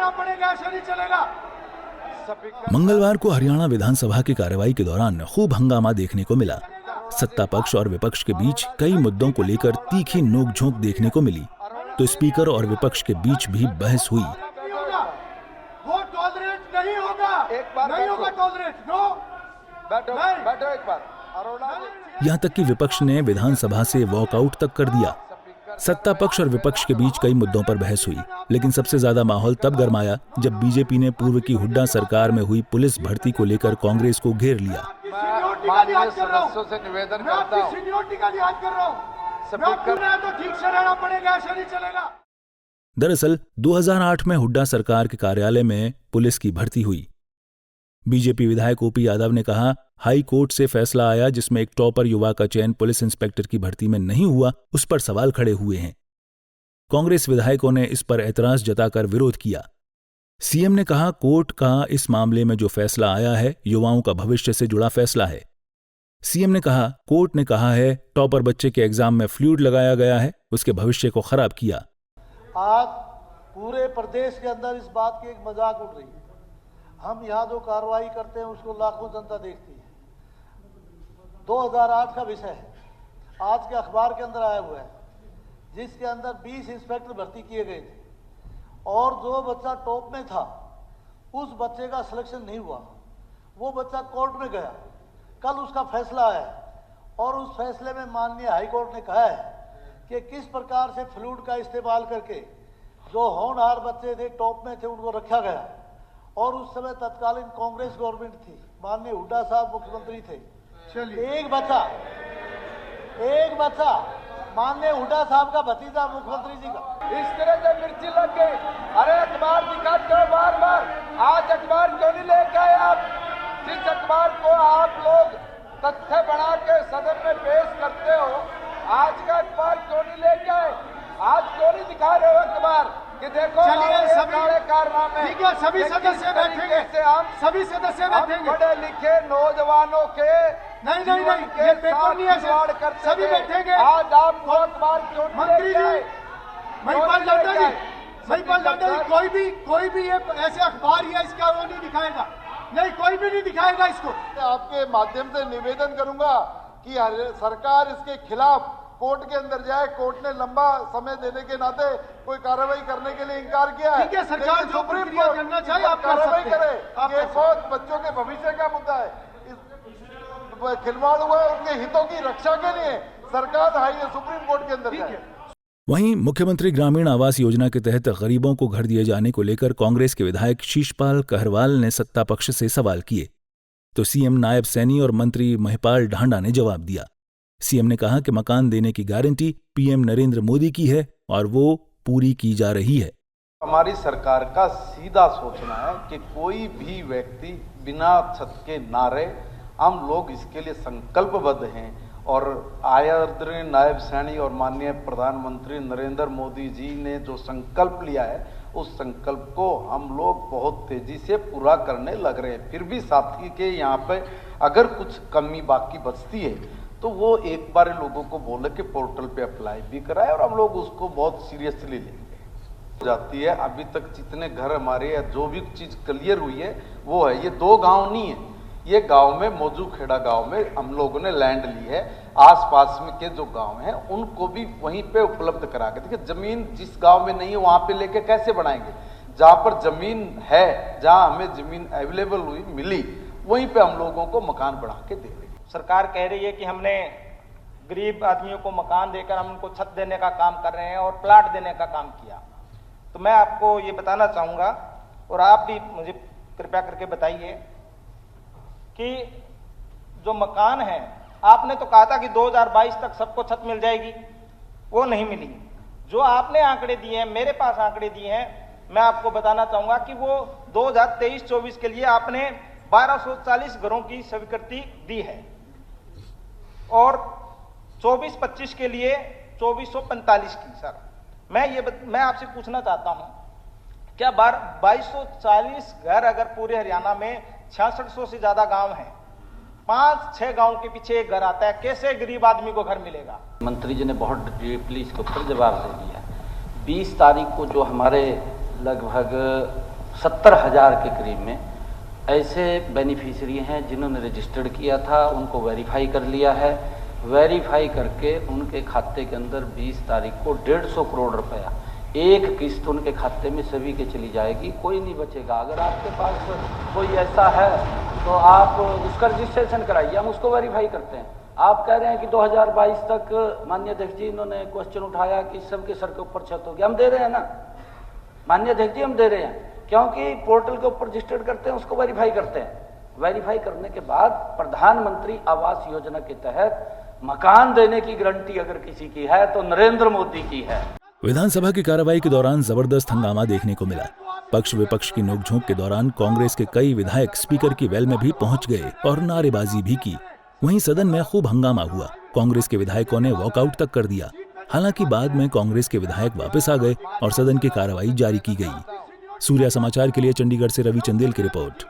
रहना पड़ेगा, ऐसे नहीं चलेगा। मंगलवार को हरियाणा विधानसभा की कार्यवाही के दौरान खूब हंगामा देखने को मिला। सत्ता पक्ष और विपक्ष के बीच कई मुद्दों को लेकर तीखी नोकझोंक देखने को मिली, तो स्पीकर और विपक्ष के बीच भी बहस हुई। वो टॉलरेट नहीं होगा, नहीं होगा टॉलरेट, नो। बैठो एक बार। यहाँ तक कि विपक्ष ने विधानसभा से वॉकआउट तक कर दिया। सत्ता पक्ष और विपक्ष के बीच कई मुद्दों पर बहस हुई, लेकिन सबसे ज्यादा माहौल तब गर्माया जब बीजेपी ने पूर्व की हुड्डा सरकार में हुई पुलिस भर्ती को लेकर कांग्रेस को घेर लिया। माननीय सदस्यों से निवेदन करता हूं, सीनियरिटी का लिहाज कर रहा हूं, स्पीकर तो ठीक से रहना पड़ेगा, ऐसे नहीं चलेगा। दरअसल 2008 में हुड्डा सरकार के कार्यालय में पुलिस की भर्ती हुई। बीजेपी विधायक ओपी यादव ने कहा, हाई कोर्ट से फैसला आया जिसमें एक टॉपर युवा का चयन पुलिस इंस्पेक्टर की भर्ती में नहीं हुआ, उस पर सवाल खड़े हुए हैं। कांग्रेस विधायकों ने इस पर ऐतराज जताकर विरोध किया। सीएम ने कहा, कोर्ट का इस मामले में जो फैसला आया है युवाओं का भविष्य से जुड़ा फैसला है। सीएम ने कहा, कोर्ट ने कहा है टॉपर बच्चे के एग्जाम में फ्लूइड लगाया गया है, उसके भविष्य को खराब किया। आज पूरे प्रदेश के अंदर इस बात की एक मजाक उड़ रही है। हम यहाँ जो कार्रवाई करते हैं उसको लाखों जनता देखती है। 2008 का विषय है, आज के अखबार के अंदर आया हुआ है, जिसके अंदर 20 इंस्पेक्टर भर्ती किए गए थे और जो बच्चा टॉप में था उस बच्चे का सिलेक्शन नहीं हुआ। वो बच्चा कोर्ट में गया, कल उसका फैसला आया और उस फैसले में माननीय हाई कोर्ट ने कहा है कि किस प्रकार से फ्लूइड का इस्तेमाल करके जो होनहार बच्चे थे टॉप में थे उनको रखा गया। और उस समय तत्कालीन कांग्रेस गवर्नमेंट थी, माननीय हुड्डा साहब मुख्यमंत्री थे। एक बच्चा माननीय हुड्डा साहब का भतीजा मुख्यमंत्री जी का इस तरह से मिर्ची लग गई। अरे अखबार दिखाते हो बार बार, आज अखबार क्यों नहीं लेके आए आप? जिस अखबार को आप लोग तथ्य बना के सदन में पेश करते हो, आज का अखबार क्यों नहीं लेके आए? आज क्यों नहीं दिखा रहे हो अखबार कि देखो सभी कारनामे? ठीक है, सभी सदस्य बैठेंगे, सभी सदस्य बैठेंगे। पढ़े लिखे नौजवानों के नहीं ये पेपर नहीं है, सभी बैठेंगे। आज आप अखबार क्यों मंत्री जी महिपाल लाडा जी कोई भी ये ऐसे अखबार या इसका वो नहीं दिखाएगा, नहीं कोई भी नहीं दिखाएगा इसको। आपके माध्यम से निवेदन करूंगा कि सरकार इसके खिलाफ कोर्ट के अंदर जाए। कोर्ट ने लंबा समय देने के नाते कोई कार्रवाई करने के लिए इनकार किया है। ठीक है, सरकार जो प्रक्रिया करना चाहे आप कार्रवाई करे। ये बहुत बच्चों के भविष्य का मुद्दा है, खिलवाड़ हुआ है, उनके हितों की रक्षा के लिए सरकार सुप्रीम कोर्ट के अंदर जाए। वहीं मुख्यमंत्री ग्रामीण आवास योजना के तहत गरीबों को घर दिए जाने को लेकर कांग्रेस के विधायक शीशपाल कहरवाल ने सत्ता पक्ष से सवाल किए, तो सीएम नायब सैनी और मंत्री महिपाल ढांडा ने जवाब दिया। सीएम ने कहा कि मकान देने की गारंटी पीएम नरेंद्र मोदी की है और वो पूरी की जा रही है। हमारी सरकार का सीधा सोचना है कि कोई भी व्यक्ति बिना छत के ना रहे। हम लोग इसके लिए संकल्पबद्ध हैं और आदरणीय नायब सैनी और माननीय प्रधानमंत्री नरेंद्र मोदी जी ने जो संकल्प लिया है उस संकल्प को हम लोग बहुत तेजी से पूरा करने लग रहे हैं। फिर भी साथी के यहाँ पे अगर कुछ कमी बाकी बचती है तो वो एक बार लोगों को बोले कि पोर्टल पे अप्लाई भी कराए और हम लोग उसको बहुत सीरियसली लेंगे। जाती है अभी तक जितने घर हमारे या जो भी चीज क्लियर हुई है वो है, ये 2 गांव नहीं है, ये गांव में मौजूखेड़ा गांव में हम लोगों ने लैंड ली है। आसपास में के जो गांव हैं उनको भी वहीं पे उपलब्ध करा के, देखिए जमीन जिस गांव में नहीं है वहां पे लेके कैसे बनाएंगे? जहां पर जमीन है, जहां हमें जमीन अवेलेबल हुई मिली, वहीं पे हम लोगों को मकान बना के दे रहे। सरकार कह रही है कि हमने गरीब आदमियों को मकान देकर हम उनको छत देने का काम कर रहे हैं और प्लाट देने का काम किया। तो मैं आपको ये बताना चाहूँगा और आप भी मुझे कृपया करके बताइए कि जो मकान है, आपने तो कहा था कि 2022 तक सबको छत मिल जाएगी, वो नहीं मिली। जो आपने आंकड़े दिए हैं, मेरे पास आंकड़े दिए हैं, मैं आपको बताना चाहूँगा कि वो 2023-24 के लिए आपने 1240 घरों की स्वीकृति दी है और 24-25 के लिए 2445 की। सर मैं आपसे पूछना चाहता हूं, क्या 2240 घर अगर पूरे हरियाणा में 6600 से ज्यादा गांव हैं, 5-6 गांव के पीछे एक घर आता है, कैसे गरीब आदमी को घर मिलेगा? मंत्री जी ने बहुत डीपली इसके ऊपर जवाब दे दिया। 20 तारीख को जो हमारे लगभग 70,000 के करीब में ऐसे बेनिफिशियरी हैं जिन्होंने रजिस्टर्ड किया था, उनको वेरीफाई कर लिया है। वेरीफाई करके उनके खाते के अंदर 20 तारीख को 150 करोड़ रुपया एक किस्त उनके खाते में सभी के चली जाएगी, कोई नहीं बचेगा। अगर आपके पास कोई ऐसा है तो आप उसका रजिस्ट्रेशन कराइए, हम उसको वेरीफाई करते हैं। आप कह रहे हैं कि 2022 तक माननीय अध्यक्ष जी इन्होंने क्वेश्चन उठाया कि सबके सर के ऊपर छत हो गया, हम दे रहे हैं ना माननीय अध्यक्ष जी, हम दे रहे हैं, क्योंकि पोर्टल के ऊपर रजिस्टर्ड करते हैं, उसको वेरीफाई करते हैं। वेरीफाई करने के बाद प्रधानमंत्री आवास योजना के तहत मकान देने की गारंटी अगर किसी की है तो नरेंद्र मोदी की है। विधानसभा की कार्रवाई के दौरान जबरदस्त हंगामा देखने को मिला। पक्ष विपक्ष की नोकझोंक के दौरान कांग्रेस के कई विधायक स्पीकर की वेल में भी पहुंच गए और नारेबाजी भी की। वहीं सदन में खूब हंगामा हुआ। कांग्रेस के विधायकों ने वॉकआउट तक कर दिया। हालांकि बाद में कांग्रेस के विधायक वापस आ गए और सदन की कार्रवाई जारी की गई। सूर्या समाचार के लिए चंडीगढ़ से रवि चंदेल की रिपोर्ट।